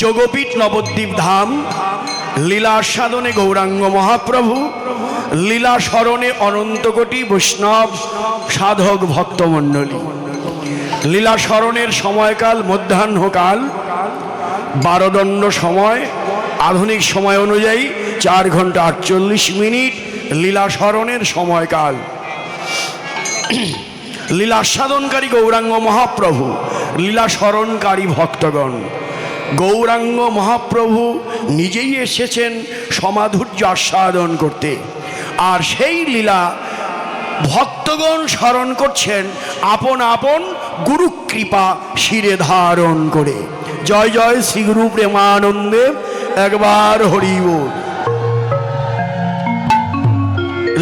যোগপীঠ নবদ্বীপ ধাম, লীলা সাধনে গৌরাঙ্গ মহাপ্রভু, লীলা স্মরণে অনন্ত কোটি বৈষ্ণব সাধক ভক্তমণ্ডলী। লীলা স্মরণের সময়কাল মধ্যাহ্নকাল, 12দণ্ড সময়, আধুনিক সময় অনুযায়ী 4 ঘন্টা 48 মিনিট লীলা স্মরণের সময়কাল। লীলা সাধনকারী গৌরাঙ্গ মহাপ্রভু, লীলা স্মরণকারী ভক্তগণ, গৌরাঙ্গ মহাপ্রভু নিজেই এসেছেন সমাধুর্য আস্বাদন করতে, আর সেই লীলা ভক্তগণ স্মরণ করছেন আপন আপন গুরু কৃপা শিরে ধারণ করে। জয় জয় শ্রীগুরু প্রেমানন্দে, একবার হরি বল।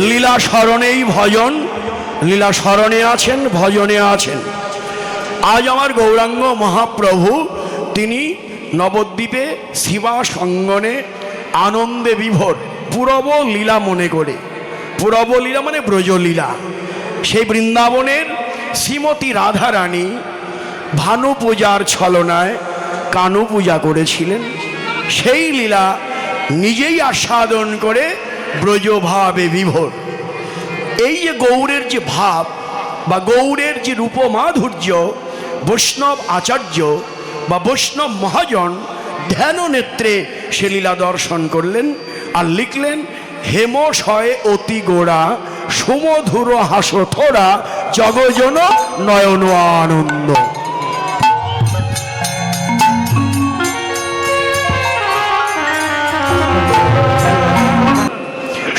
লীলা স্মরণেই ভজন, লীলা স্মরণে আছেন, ভজনে আছেন। আজ আমার গৌরাঙ্গ মহাপ্রভু তিনি নবদ্বীপে শিবা সঙ্গনে আনন্দে বিভোর পূরব লীলা মনে করে। পূরব লীলা মানে ব্রজলীলা। সেই বৃন্দাবনের শ্রীমতী রাধারানী ভানু পূজার ছলনায় কানু পূজা করেছিলেন। সেই লীলা নিজেই আস্বাদন করে ব্রজভাবে বিভোর। এই যে গৌরের যে ভাব বা গৌরের যে রূপমাধুর্য, বৈষ্ণব আচার্য বা বৈষ্ণব মহাজন ধ্যান নেত্রে সে লীলা দর্শন করলেন আর লিখলেন, হেমশয়ে অতি গোড়া সুমধুর হাসো থোড়া জগজন নয়ন আনন্দ।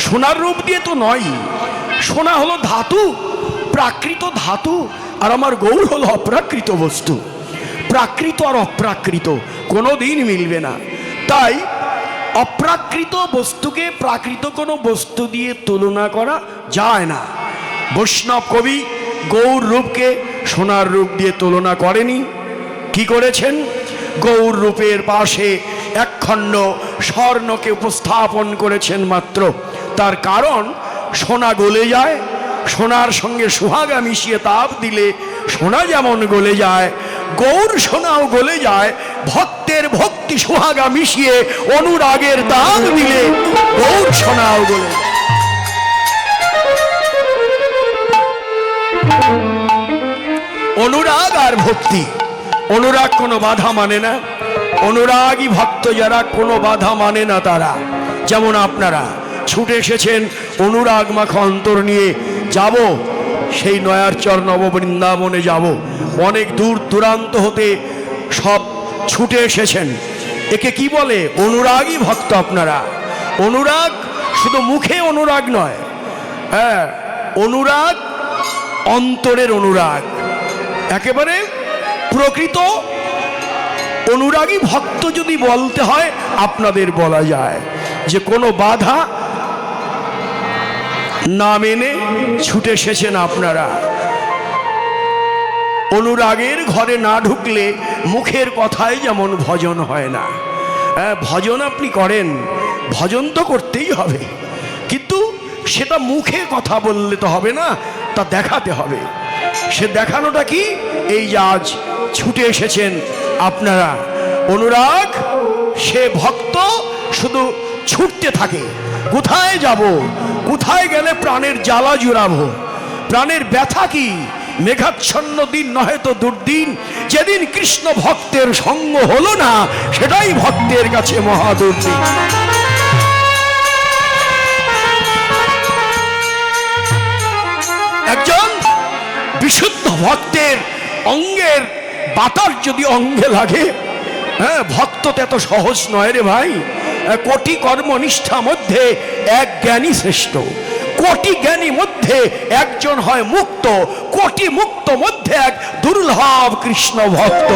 সোনার রূপ দিয়ে তো নয়, সোনা হলো ধাতু, প্রাকৃত ধাতু, আর আমার গৌর হলো অপ্রাকৃত বস্তু। প্রাকৃত আর অপ্রাকৃত কোনোদিন মিলবে না। তাই অপ্রাকৃত বস্তুকে প্রাকৃত কোনো বস্তু দিয়ে তুলনা করা যায় না। বৈষ্ণব কবি গৌর রূপকে সোনার রূপ দিয়ে তুলনা করেনি। কি করেছেন? গৌর রূপের পাশে একখণ্ড স্বর্ণকে উপস্থাপন করেছেন মাত্র। তার কারণ সোনা গলে যায়, সোনার সঙ্গে সুহাগা মিশিয়ে তাপ দিলে সোনা যেমন গলে যায়, গৌর সোনাও গলে যায়। ভক্তের ভক্তি সুহাগা মিশিয়ে অনুরাগের দাগ দিলে গৌর সোনাও গলে। অনুরাগ আর ভক্তি, অনুরাগ কোনো বাধা মানে না। অনুরাগী ভক্ত যারা কোনো বাধা মানে না তারা। যেমন আপনারা ছুটে এসেছেন অনুরাগ মাখা অন্তর নিয়ে, যাব সেই নয়ারচর নববৃন্দাবনে যাব। অনেক দূর দূরান্ত হতে সব ছুটে এসেছেন। একে কি বলে? অনুরাগী ভক্ত আপনারা। অনুরাগ শুধু মুখে অনুরাগ নয়, হ্যাঁ, অনুরাগ অন্তরের অনুরাগ, একেবারে প্রকৃত অনুরাগী ভক্ত যদি বলতে হয় আপনাদের বলা যায় যে কোনো বাধা না মেনে ছুটে এসেছেন আপনারা। অনুরাগের ঘরে না ঢুকলে মুখের কথায় যেমন ভজন হয় না। ভজন আপনি করেন, ভজন তো করতেই হবে, কিন্তু সেটা মুখে কথা বললে তো হবে না, তা দেখাতে হবে। সে দেখানোটা কি? এই যে আজ ছুটে এসেছেন আপনারা। অনুরাগ সে ভক্ত শুধু ছুটতে থাকে, কোথায় যাব, কোথায় গেলে প্রাণের জ্বালা জুড়াবো। প্রাণের ব্যথা কি? মেঘাচ্ছন্ন দিন নহে তো দুর্দিন, যেদিন কৃষ্ণ ভক্তের সঙ্গ হলো না সেটাই ভক্তের কাছে মহা দুর্দিন। একজন বিশুদ্ধ ভক্তের অঙ্গের বাতাস যদি অঙ্গে লাগে, হ্যাঁ, ভক্ত তো এত সহজ নয় রে ভাই। কোটি কর্মনিষ্ঠা মধ্যে এক জ্ঞানী শ্রেষ্ঠ, কোটি জ্ঞানী মধ্যে একজন হয় মুক্ত, কোটি মুক্ত মধ্যে এক দুর্লভ কৃষ্ণ ভক্ত।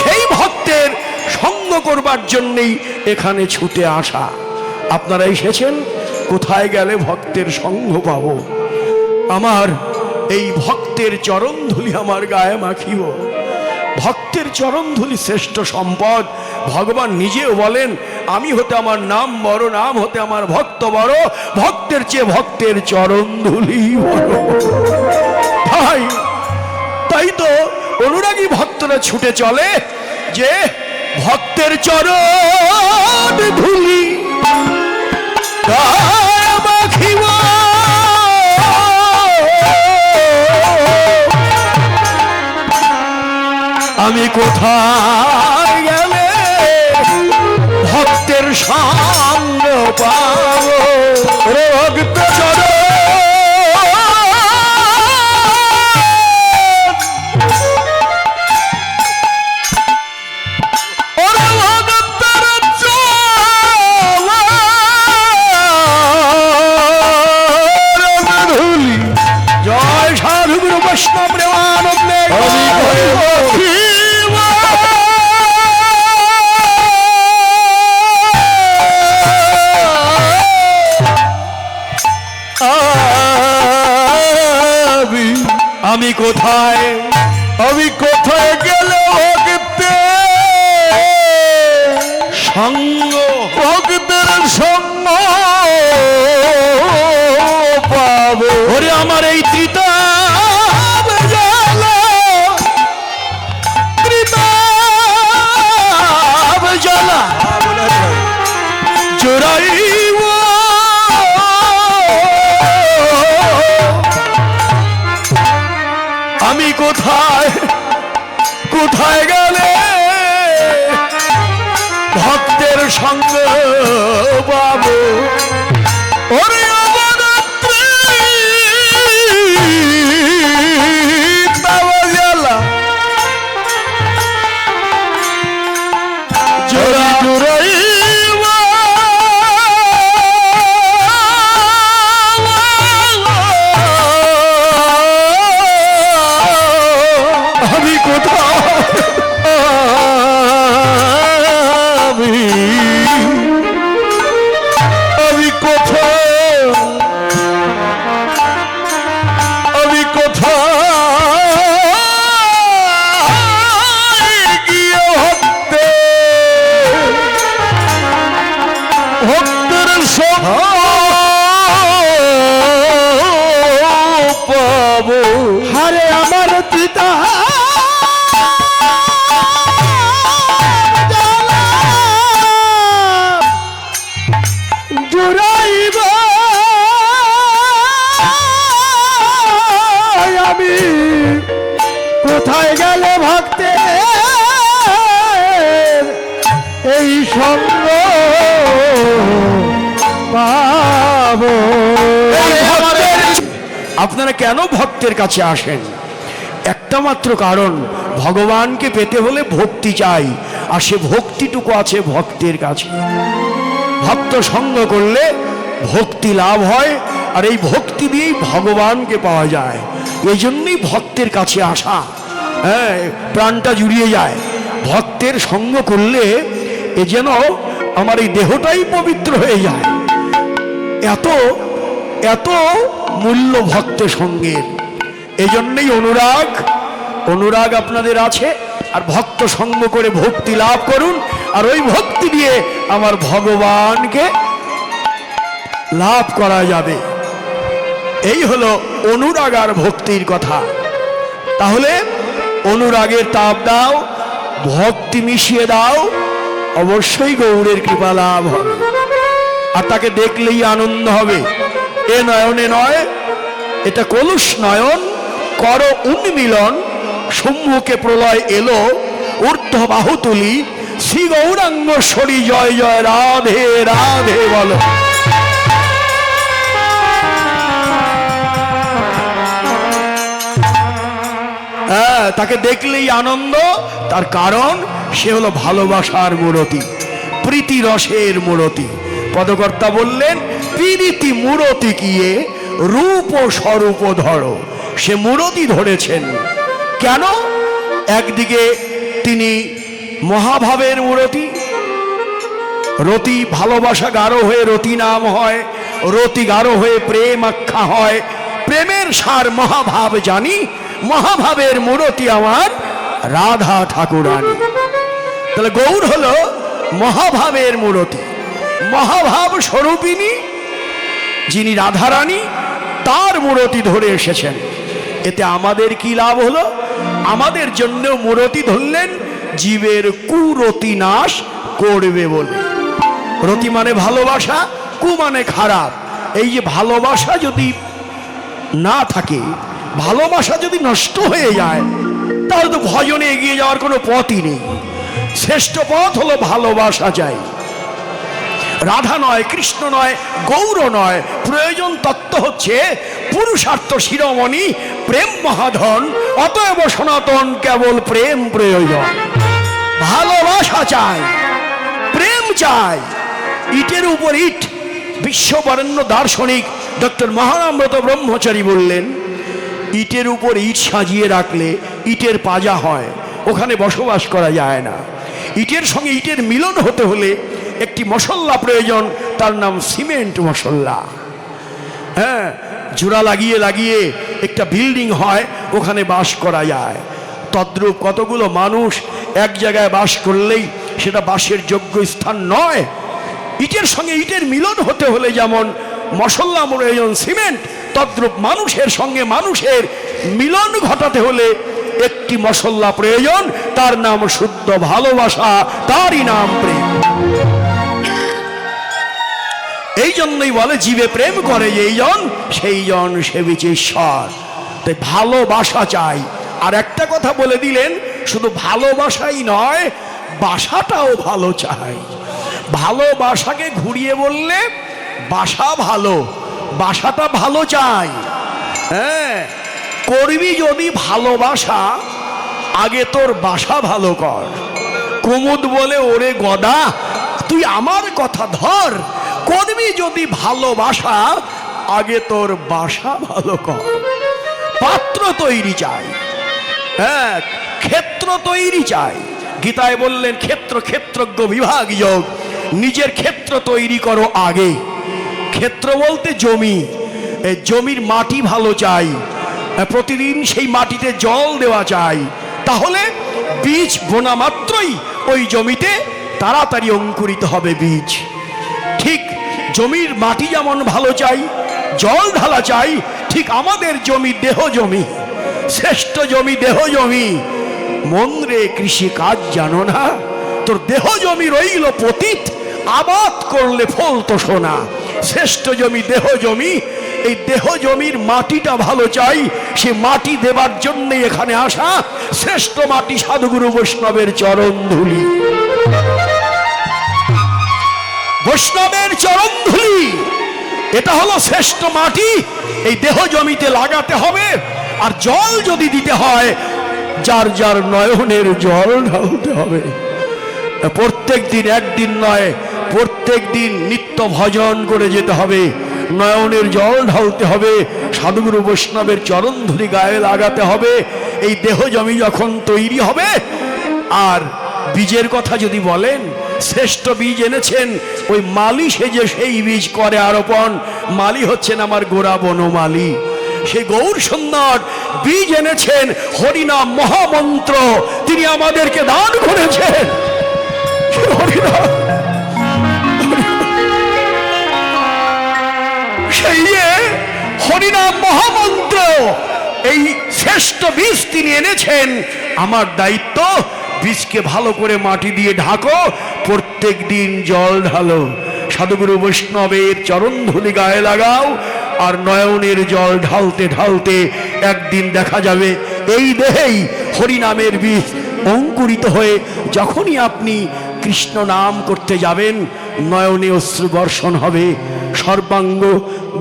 সেই ভক্তের সঙ্গ করবার জন্যই এখানে ছুটে আসা। আপনারা এসেছেন, কোথায় গেলে ভক্তের সঙ্গ পাবো? আমার এই ভক্তের চরণ ধুলি আমার গায়ে মাখিব। ভক্তের চরণ ধুলি শ্রেষ্ঠ সম্পদ। ভগবান নিজেও বলেন, আমি হতে আমার নাম বড়, নাম হতে আমার ভক্ত বড়, ভক্তের চেয়ে ভক্তের চরণ ধুলি বড়। তাই তো অনুরাগী ভক্তরা ছুটে চলে যে ভক্তের চরণ ধুলি মাখিব, আমি কোথায় গেলে ভক্তের সঙ্গ পাবো? ভক্ত চরণ আমি কোথায়, আমি কোথায় গেলে ভক্তে সঙ্গ, ভক্তের সঙ্গ পাবো? ওরে আমার এই ত্রিতাপ জ্বালা, ত্রিতাপ জ্বালা জোড়াইব, আমি কোথায়, কোথায় গেলে ভক্তের সঙ্গ পাবো? ওরে আমার ত্রিতাপ জ্বালা জোড়াইব, আমি কোথায়, আমি কোথায়, আমি কোথায় গিয়ে ভক্তে, ভক্তের সঙ্গ পাবো? হারে আমার পিতা জোড়াইব, আমি কোথায় গেলে ভক্তে এই সঙ্গ পাবো? আপনারা কেন ভক্তের কাছে আসেন? একটা মাত্র কারণ, ভগবানকে পেতে হলে ভক্তি চাই, আর সে ভক্তিটুকু আছে ভক্তের কাছে। ভক্ত সঙ্গ করলে ভক্তি লাভ হয়, আর এই ভক্তি দিয়েই ভগবানকে পাওয়া যায়। এই জন্যই ভক্তের কাছে আসা, হ্যাঁ, প্রাণটা জুড়িয়ে যায়। ভক্তের সঙ্গ করলে এ যেন আমার এই দেহটাই পবিত্র হয়ে যায়। এত এত মূল্য ভক্তের সঙ্গের, এই জন্যই অনুরাগ, অনুরাগ আপনাদের আছে। আর ভক্ত সঙ্গ করে ভক্তি লাভ করুন, আর ওই ভক্তি দিয়ে আমার ভগবানকে লাভ করা যাবে। এই হলো অনুরাগ আর ভক্তির কথা। তাহলে অনুরাগের তাপ দাও, ভক্তি মিশিয়ে দাও, অবশ্যই গৌরের কৃপা লাভ হবে, আর তাকে দেখলেই আনন্দ হবে। এ নয়নে নয়, এটা কলুষ নয়ন, কর উন্মিলন, সম্মুখে প্রলয় এলো, ঊর্ধ্ব বাহু তুলি, শ্রী গৌরাঙ্গ সরি জয় জয় রাধে রাধে বলো। হ্যাঁ, তাকে দেখলেই আনন্দ, তার কারণ সে হলো ভালোবাসার মূরতি, প্রীতি রসের মূরতি। পদকর্তা বললেন, প্রীতি মূরতি কিয়ে রূপ ও স্বরূপ ধরো। সে মূরতি ধরেছেন কেন? একদিকে তিনি মহাভাবের মূরতি, রতি ভালোবাসা গাঢ় হয়ে রতি নাম হয়, রতি গাঢ় হয়ে প্রেম আখ্যা হয়। প্রেমের সার মহাভাব জানি, মহাভাবের মূরতি আমার রাধা ঠাকুরানী। তাহলে গৌর হলো মহাভাবের মূরতি, মহাভাব স্বরূপিনী যিনি রাধারানী, তার মূরতি ধরে এসেছেন। এতে আমাদের কি লাভ হলো? আমাদের জন্য মূরতি ধরলেন জীবের কুরতি নাশ করবে বলে। রতি মানে ভালোবাসা, কু মানে খারাপ। এই যে ভালোবাসা যদি না থাকে, ভালোবাসা যদি নষ্ট হয়ে যায়, তাহলে তো ভজনে এগিয়ে যাওয়ার কোনো পথই নেই। শ্রেষ্ঠ পথ হলো ভালোবাসা চাই। রাধা নয়, কৃষ্ণ নয়, গৌর নয়, প্রয়োজন তত্ত্ব হচ্ছে পুরুষার্থ শিরোমণি প্রেম মহাধন, অতএব সনাতন কেবল প্রেম প্রয়োজন। ভালোবাসা চাই, প্রেম চাই। ইটের উপর ইট। বিশ্ববরেণ্য দার্শনিক ডক্টর মহারামব্রত ব্রহ্মচারী বললেন, ইটের উপর ইট সাজিয়ে রাখলে ইটের পাজা হয়, ওখানে বসবাস করা যায় না। ইটের সঙ্গে ইটের মিলন হতে হলে একটি মশলা প্রয়োজন, তার নাম সিমেন্ট মশলা। হ্যাঁ, জোড়া লাগিয়ে লাগিয়ে একটা বিল্ডিং হয়, ওখানে বাস করা যায়। তদ্রূপ কতগুলো মানুষ এক জায়গায় বাস করলেই সেটা বাসের যোগ্য স্থান নয়। ইটের সঙ্গে ইটের মিলন হতে হলে যেমন মশলা প্রয়োজন সিমেন্ট, তদ্রূপ মানুষের সঙ্গে মানুষের মিলন ঘটাতে হলে একটি মশলা প্রয়োজন, তার নাম শুদ্ধ ভালোবাসা, তারই নাম প্রেম। এই জন্যই বলে জীবে প্রেম করে যেই জন সেই জন সেবিছে ঈশ্বর। তাই ভালোবাসা চাই। আর একটা কথা বলে দিলেন, শুধু ভালোবাসাই নয়, বাসাটাও ভালো চাই। ভালোবাসাকে ঘুরিয়ে বললে বাসা ভালো, বাসাটা ভালো চাই। হ্যাঁ, করবি যদি ভালোবাসা, আগে তোর বাসা ভালো কর। কুমুদ বলে, ওরে গদা তুই আমার কথা ধর, করবি যদি ভালোবাসা, আগে তোর বাসা ভালো কর। পাত্র তৈরি চাই, হ্যাঁ, ক্ষেত্র তৈরি চাই। গীতায় বললেন ক্ষেত্র ক্ষেত্রজ্ঞ বিভাগ যোগ, নিজের ক্ষেত্র তৈরি করো আগে। ক্ষেত্র বলতে জমি, এই জমির মাটি ভালো চাই, প্রতিদিন সেই মাটিতে জল দেওয়া চাই, তাহলে বীজ বোনা মাত্রই ওই জমিতে তাড়াতাড়ি অঙ্কুরিত হবে বীজ। ঠিক জমির মাটি যেমন ভালো চাই, জল ঢালা চাই, ঠিক আমাদের জমি দেহ জমি, শ্রেষ্ঠ জমি দেহ জমি। মন রে কৃষি কাজ জানো না, তোর দেহ জমি রইল পতিত, আবাদ করলে ফল তো সোনা। শ্রেষ্ঠ জমি দেহ জমি, এই দেহ জমির মাটিটা ভালো চাই, সে মাটি দেবার জন্য এখানে আসা। শ্রেষ্ঠ মাটি সাধুগুরু বৈষ্ণবের চরণ ধুলি, বৈষ্ণবের চরণ ধুলি, এটা হলো শ্রেষ্ঠ মাটি। এই দেহ জমিতে লাগাতে হবে। আর জল যদি দিতে হয়, যার যার নয়নের জল ঢালতে হবে। প্রত্যেক দিন, একদিন নয়, প্রত্যেক দিন নিত্য ভজন করে যেতে হবে, নয়নের জল ঢালতে হবে, সাধুগুরু বৈষ্ণবের চরণ ধুলি গায়ে লাগাতে হবে। এই দেহ জমি যখন তৈরি হবে, আর বীজের কথা যদি বলেন, শ্রেষ্ঠ বীজ এনেছেন ওই মালি সেজে সেই বীজ করে আরোপণ। মালি হচ্ছেন আমার গোড়া বনমালী, সেই গৌর সুন্দর বীজ এনেছেন হরিনাম মহামন্ত্র, তিনি আমাদেরকে দান করেছেন। সেই হরিনাম মহামন্ত্র, এই শ্রেষ্ঠ বীজ তিনি এনেছেন। আমার দায়িত্ব বীজকে ভালো করে মাটি দিয়ে ঢাকো, প্রত্যেক দিন জল ঢালো, সাধুগুরু বৈষ্ণবের চরণ ধুলি গায়ে লাগাও, আর নয়নের জল ঢালতে ঢালতে একদিন দেখা যাবে এই দেহেই হরিনামের বীজ অঙ্কুরিত হয়ে যখনই আপনি কৃষ্ণ নাম করতে যাবেন, নয়নে অশ্রু বর্ষণ হবে, সর্বাঙ্গ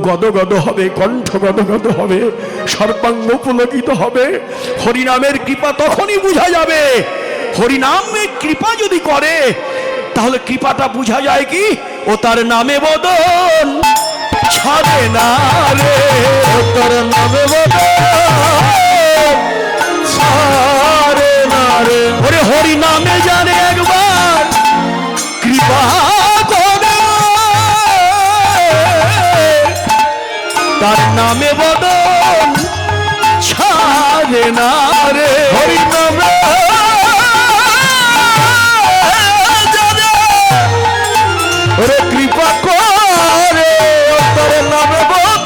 গদগদ হবে, কণ্ঠ গদগদ হবে, সর্বাঙ্গ পুলকিত হবে। হরিনামের কৃপা তখনই বোঝা যাবে। হরিনামের কৃপা যদি করে, তাহলে কৃপাটা বোঝা যায় কি, ও তার নামে বদন ছাড়ে না রে, ও তার নামে বদন ছাড়ে না রে। ওরে হরি নামে জানে একবার কৃপা করে, তার নামে বদন ছাড়ে না রে। হরি নামে ওরে কৃপা করে, তার নামে বদন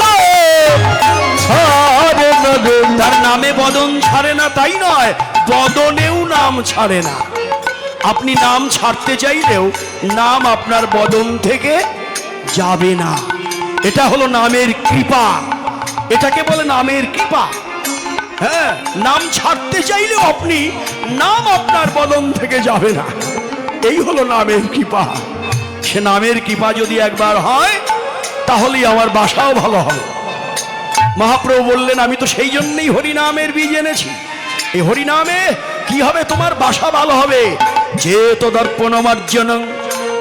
ছাড়ে না রে। তার নামে বদন ছাড়ে না তাই নয়, বদনেও নাম ছাড়ে না। আপনি নাম ছাড়তে চাইলেও নাম আপনার বদন থেকে যাবে না। এটা হলো নামের কৃপা, এটাকে বলে নামের কৃপা। হ্যাঁ, নাম ছাড়তে চাইলেও আপনি নাম আপনার বদন থেকে যাবে না, এই হলো নামের কৃপা। সে নামের কৃপা যদি একবার হয় তাহলেই আমার বাসাও ভালো হবে। মহাপ্রভু বললেন, আমি তো সেই জন্যই হরিনামের বীজ এনেছি। এই হরিনামে কি হবে? তোমার বাসা ভালো হবে। চেত দর্পণমার্জনং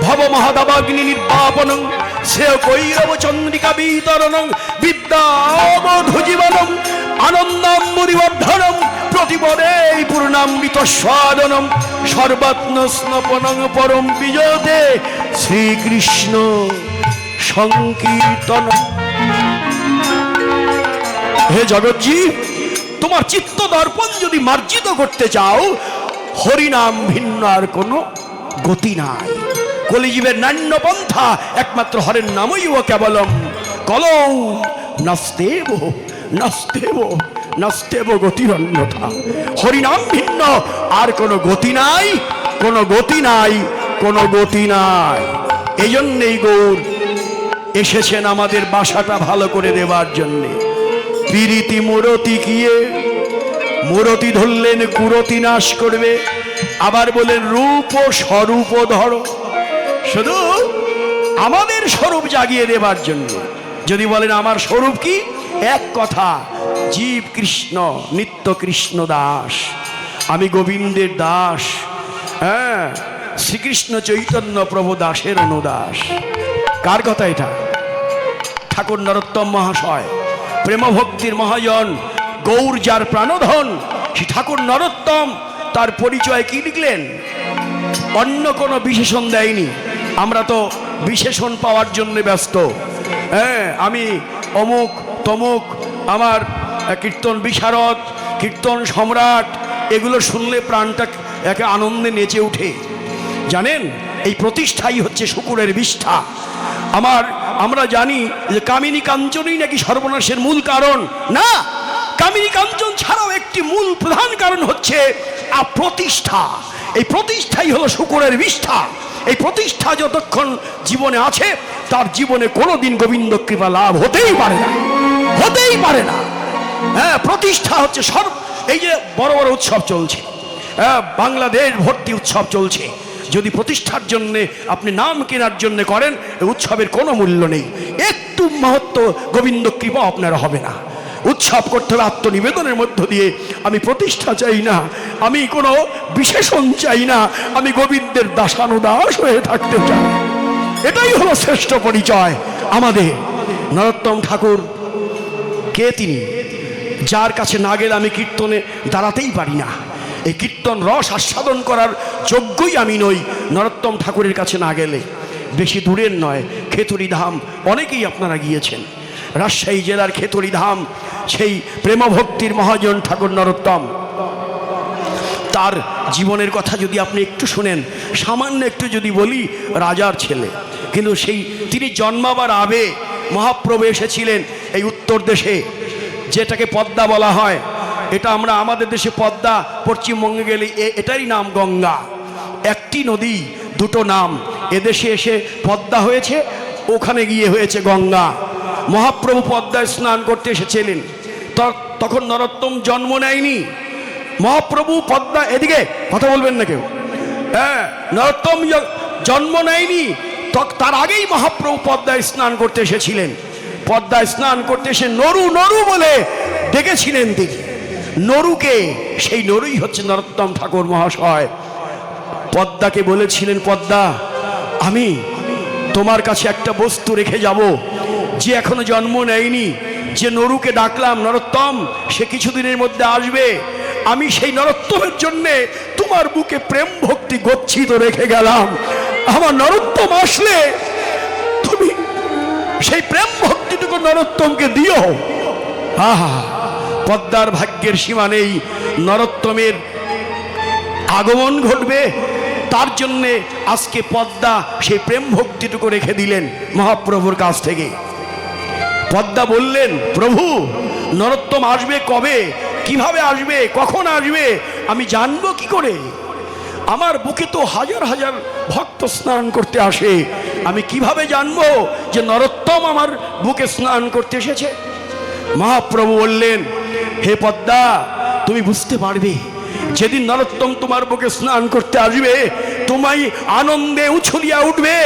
ভব মহাদাবাগ্নি নির্বাপনং শ্রেয় কৈরব চন্দ্রিকা বিতরণং বিদ্যাবধুজীবনম আনন্দম মুরিবর্ধনম প্রতিপদে পূর্ণামৃত স্বাদনম সর্বাত্ম স্নপনং পরম বিজয়তে শ্রীকৃষ্ণ সংকীর্তন। হে জগৎজীব, তোমার চিত্ত দর্পণ যদি মার্জিত করতে চাও, হরিনাম ভিন্ন আর কোনো গতি নাই। কলিজীবের নান্য পন্থা একমাত্র হরের নামই ও কেবলম কলৌ নাস্তেব নাস্তেব নাস্তেব গতির অন্যথা। হরিনাম ভিন্ন আর কোনো গতি নাই, কোনো গতি নাই, কোনো গতি নাই। এই জন্যেই গৌর এসেছেন আমাদের বাসাটা ভালো করে দেবার জন্যে। পিরিতি মূরতি কিয়ে, মূরতি ধরলেন কুরতি নাশ করবে, আবার বলেন রূপ ও স্বরূপ ধরো, শুধু আমাদের স্বরূপ জাগিয়ে দেবার জন্য। যদি বলেন আমার স্বরূপ কি, এক কথা, জীব কৃষ্ণ, নিত্য কৃষ্ণ দাস, আমি গোবিন্দের দাস। হ্যাঁ, শ্রীকৃষ্ণ চৈতন্য প্রভু দাসের অনুদাস। কার কথা এটা? ঠাকুর নরোত্তম মহাশয়, প্রেম ভক্তির মহাজন, গৌর যার প্রাণধন, সে ঠাকুর নরোত্তম তার পরিচয় কি লিখলেন? অন্য কোনো বিশেষণ দেয়নি। আমরা তো বিশেষণ পাওয়ার জন্য ব্যস্ত। হ্যাঁ, আমি অমুক তমুক, আমার কীর্তন বিশারদ, কীর্তন সম্রাট, এগুলো শুনলে প্রাণটা একে আনন্দে নেচে ওঠে। জানেন, এই প্রতিষ্ঠাই হচ্ছে শুকুরের বিষ্ঠা। আমরা জানি যে কামিনী কাঞ্চনই নাকি সর্বনাশের মূল কারণ। না, কামিনী কাঞ্চন ছাড়াও একটি মূল প্রধান কারণ হচ্ছে প্রতিষ্ঠা। এই প্রতিষ্ঠাই হলো শুকুরের বিষ্ঠা। এই প্রতিষ্ঠা যতক্ষণ জীবনে আছে, তার জীবনে কোনোদিন গোবিন্দ কৃপা লাভ হতেই পারে না, হতেই পারে না। হ্যাঁ, প্রতিষ্ঠা হচ্ছে এই যে বড় বড় উৎসব চলছে, বাংলাদেশ ভর্তি উৎসব চলছে, যদি প্রতিষ্ঠার জন্যে আপনি নাম কেনার জন্য করেন, উৎসবের কোনো মূল্য নেই। একটু মহত্ব গোবিন্দ কৃপা আপনার হবে না। উৎসব করতে হবে আত্মনিবেদনের মধ্য দিয়ে। আমি প্রতিষ্ঠা চাই না, আমি কোনো বিশেষণ চাই না, আমি গোবিন্দের দাসানুদাস হয়ে থাকতে চাই। এটাই হলো শ্রেষ্ঠ পরিচয় আমাদের। নরোত্তম ঠাকুর কে? তিনি যার কাছে না গেলে আমি কীর্তনে দাঁড়াতেই পারি না। এই কীর্তন রস আস্বাদন করার যোগ্যই আমি নই নরোত্তম ঠাকুরের কাছে না গেলে। বেশি দূরের নয়, খেতুরি ধাম, অনেকেই আপনারা গিয়েছেন। রাজশাহী জেলার খেতুরি ধাম, সেই প্রেমভক্তির মহাজন ঠাকুর নরোত্তম, তার জীবনের কথা যদি আপনি একটু শুনেন, সামান্য একটু যদি বলি, রাজার ছেলে, কিন্তু তিনি জন্মাবার আগে মহাপ্রভু এসেছিলেন এই উত্তর দেশে, যেটাকে পদ্মা বলা হয়। এটা আমরা আমাদের দেশে পদ্মা, পশ্চিমবঙ্গে গেলে এটারই নাম গঙ্গা। একটি নদী, দুটো নাম। এদেশে এসে পদ্মা হয়েছে, ওখানে গিয়ে হয়েছে গঙ্গা। মহাপ্রভু পদ্মায় স্নান করতে এসেছিলেন, তখন নরোত্তম জন্ম নেয়নি। মহাপ্রভু পদ্মা, এদিকে কথা বলবেন না কেউ, হ্যাঁ, নরোত্তম জন্ম নেয়নি, তার আগেই মহাপ্রভু পদ্মায় স্নান করতে এসেছিলেন। পদ্মায় স্নান করতে এসে নরু নরু বলে ডেকেছিলেন তিনি। নরুকে, সেই নরুই হচ্ছে নরোত্তম ঠাকুর মহাশয়। পদ্মাকে বলেছিলেন, পদ্মা, আমি তোমার কাছে একটা বস্তু রেখে যাব, যে এখনো জন্ম নেয়নি। যে নরুকে ডাকলাম নরোত্তম, সে কিছুদিনের মধ্যে আসবে। আমি সেই নরোত্তমের জন্যে তোমার বুকে প্রেম ভক্তি গচ্ছিত রেখে গেলাম। আমার নরোত্তম আসলে তুমি সেই প্রেম ভক্তিটুকু নরোত্তমকে দিও। আহা, পদ্মার ভাগ্যের সীমা নেই। নরোত্তমের আগমন ঘটবে, তার জন্যে আজকে পদ্মা সেই প্রেম ভক্তিটুকু রেখে দিলেন মহাপ্রভুর কাছ থেকে। পদ্মা বললেন, প্রভু, নরোত্তম আসবে কবে, কিভাবে আসবে, কখন আসবে, আমি জানবো কি করে? আমার বুকে তো হাজার হাজার ভক্ত স্নান করতে আসে, আমি কিভাবে জানবো যে নরোত্তম আমার বুকে স্নান করতে এসেছে? মহাপ্রভু বললেন, হে পদ্মা, তুমি বুঝতে পারবে যেদিন নরোত্তম তোমার বুকে স্নান করতে আসবে, তোমায় আনন্দে উছলিয়া উঠবে,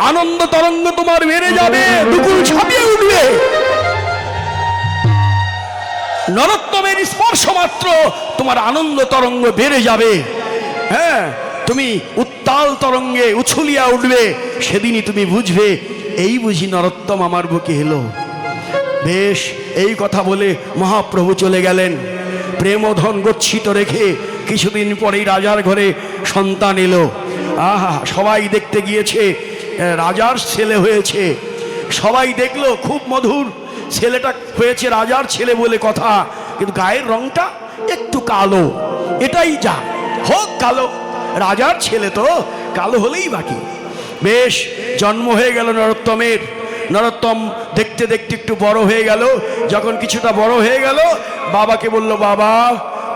আনন্দ তরঙ্গ তোমার বেড়ে যাবে, দুকুল ছাপিয়ে উঠবে। নরোত্তমের স্পর্শ মাত্র তোমার আনন্দ তরঙ্গ বেড়ে যাবে। হ্যাঁ, তুমি উত্তাল তরঙ্গে উছলিয়া উঠবে, সেদিনই তুমি বুঝবে এই বুঝি নরোত্তম আমার বুকে এলো। বেশ, এই কথা বলে মহাপ্রভু চলে গেলেন। প্রেমধন গচ্ছিত রেখে কিছুদিন পরেই রাজার ঘরে সন্তান এলো। আহা, সবাই দেখতে গিয়েছে, রাজার ছেলে হয়েছে। সবাই দেখলো খুব মধুর, ছেলেটা হয়েছে রাজার ছেলে বলে কথা, কিন্তু গায়ের রংটা একটু কালো। এটাই যা হোক, কালো, রাজার ছেলে তো কালো হলেই বাকি। বেশ, জন্ম হয়ে গেল নরোত্তমের। নরোত্তম দেখতে দেখতে একটু বড় হয়ে গেল। যখন কিছুটা বড় হয়ে গেল, বাবাকে বলল, বাবা,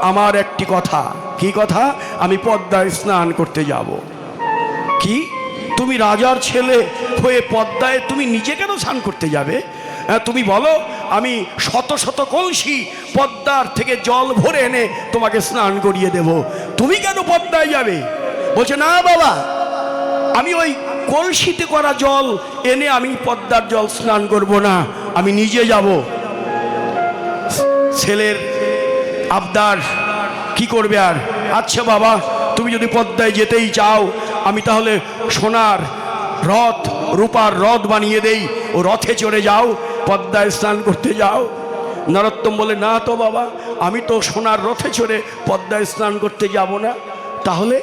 আমার একটি কথা। কি কথা? আমি পদ্মায় স্নান করতে যাব। কি? তুমি রাজার ছেলে হয়ে পদ্মায় তুমি নিজে কেন স্নান করতে যাবে? তুমি বলো, আমি শত শত কলসি পদ্মার থেকে জল ভরে এনে তোমাকে স্নান করিয়ে দেব, তুমি কেন পদ্মায় যাবে? বলছে, না বাবা, আমি ওই কলসিতে করা জল এনে আমি পদ্মার জল স্নান করব না, আমি নিজে যাব। ছেলের আবদার, কি করবে আর? আচ্ছা বাবা, তুমি যদি পদ্মায় যেতেই চাও, আমি তাহলে সোনার রথ, রূপার রথ বানিয়ে দেই, ও রথে চড়ে যাও, পদ্মায় স্নান করতে যাও। নরোত্তম বলে, না তো বাবা, আমি তো সোনার রথে চড়ে পদ্মায় স্নান করতে যাব না। তাহলে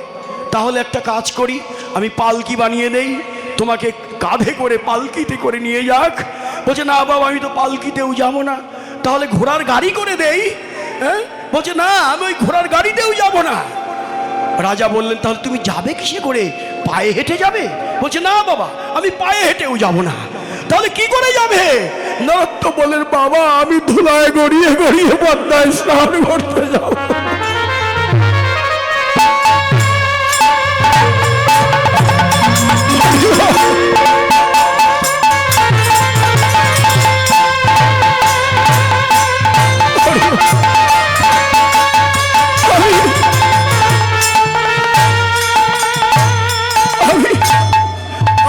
তাহলে একটা কাজ করি, আমি পালকি বানিয়ে দেই, তোমাকে কাঁধে করে পালকিতে করে নিয়ে যাক। বলছে, না বাবা, আমি তো পালকিতেও যাব না। তাহলে ঘোড়ার গাড়ি করে দেই। হ্যাঁ, বলছে, না, আমি ওই ঘোড়ার গাড়িতেও যাব না। রাজা বললেন, তাহলে তুমি যাবে কিসে করে? পায়ে হেঁটে যাবে? বলছে, না বাবা, আমি পায়ে হেঁটেও যাব না। তাহলে কি করে যাবে? নরোত্তম বললেন, বাবা, আমি ধুলায় গড়িয়ে গড়িয়ে পদ্মায় স্নান করতে যাব।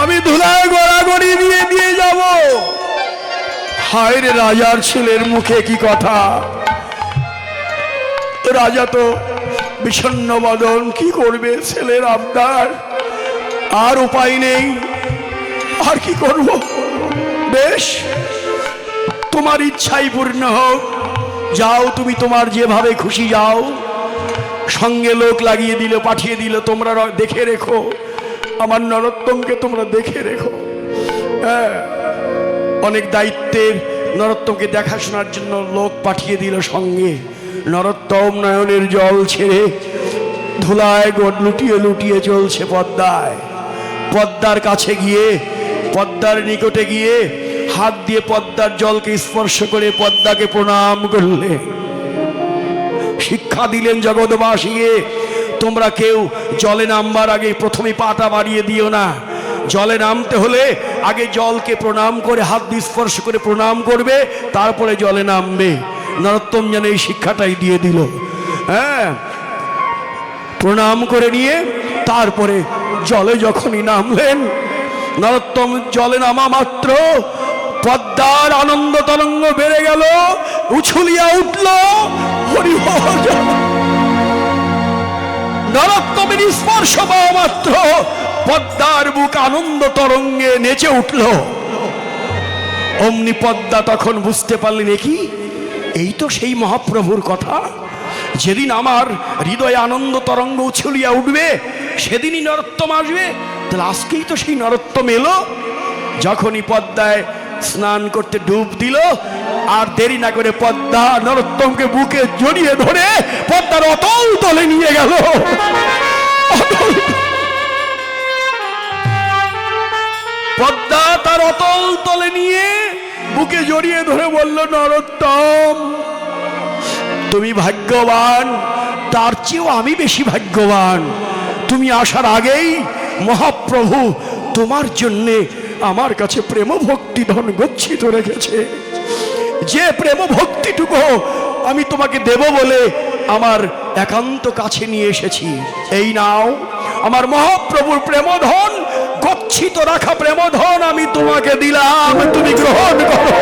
আমি ধুলায় গড়াগড়ি দিয়ে দিয়ে যাব। হায় রে, রাজার ছেলের মুখে কি কথা! রাজা তো বিষণ্ণ বদন, কি করবে? ছেলের আবদার, আর উপায় নেই, আর কি করব? বেশ, তোমার ইচ্ছাই পূর্ণ হোক, যাও, তুমি তোমার যেভাবে খুশি যাও। সঙ্গে লোক লাগিয়ে দিল, পাঠিয়ে দিল, তোমরা দেখে রেখো, আমার নরোত্তমকে তোমরা দেখে রেখো। হ্যাঁ, অনেক দায়িত্বের নরোত্তমকে দেখাশোনার জন্য লোক পাঠিয়ে দিল সঙ্গে। নরোত্তম নয়নের জল ছেড়ে ধুলায় লুটিয়ে লুটিয়ে চলছে পদ্মায়। পদ্মার কাছে গিয়ে, পদ্মার নিকটে গিয়ে হাত দিয়ে পদ্মার জলকে স্পর্শ করে পদ্মাকে প্রণাম করলে। শিক্ষা দিলেন জগৎবাসীকে, তোমরা কেউ জলে নামবার আগে প্রথমে পাটা বাড়িয়ে দিও না। জলে নামতে হলে আগে জলকে প্রণাম করে, হাত দিয়ে স্পর্শ করে প্রণাম করবে, তারপরে জলে নামবে। নরোত্তম যেন এই শিক্ষাটাই দিয়ে দিল। হ্যাঁ, প্রণাম করে নিয়ে তারপরে জলে যখনই নামলেন, নরোত্তম জলে নামা মাত্র পদ্মার আনন্দ তরঙ্গ বেড়ে গেল, উছলিয়া উঠল। হরি বল। নরোত্তমের স্পর্শ পাওয়া মাত্র পদ্মার বুক আনন্দ তরঙ্গে নেচে উঠল। অমনি পদ্মা তখন বুঝতে পারলেন, কি এই তো সেই মহাপ্রভুর কথা। যেদিন আমার হৃদয়ে আনন্দ তরঙ্গ উছলিয়া উঠবে, সেদিনই নরোত্তম আসবে। তাহলে আজকেই তো সেই নরোত্তম এলো। যখনই পদ্মায় স্নান করতে ডুব দিল, আর দেরি না করে পদ্মা নরোত্তমকে বুকে জড়িয়ে ধরে পদ্মার অতল তলে নিয়ে গেল। পদ্মা তার অতল তলে নিয়ে বুকে জড়িয়ে ধরে বলল, নরোত্তম, তুমি ভাগ্যবান, তার চেয়েও আমি বেশি ভাগ্যবান। তুমি আসার আগেই মহাপ্রভু তোমার জন্যে আমার কাছে প্রেম ভক্তি ধন গচ্ছিত রেখেছে। যে প্রেম ভক্তিটুকু আমি তোমাকে দেব বলে আমার একান্ত কাছে নিয়ে এসেছি। এই নাও আমার মহাপ্রভুর প্রেমধন, গচ্ছিত রাখা প্রেমধন আমি তোমাকে দিলাম, তুমি গ্রহণ করো।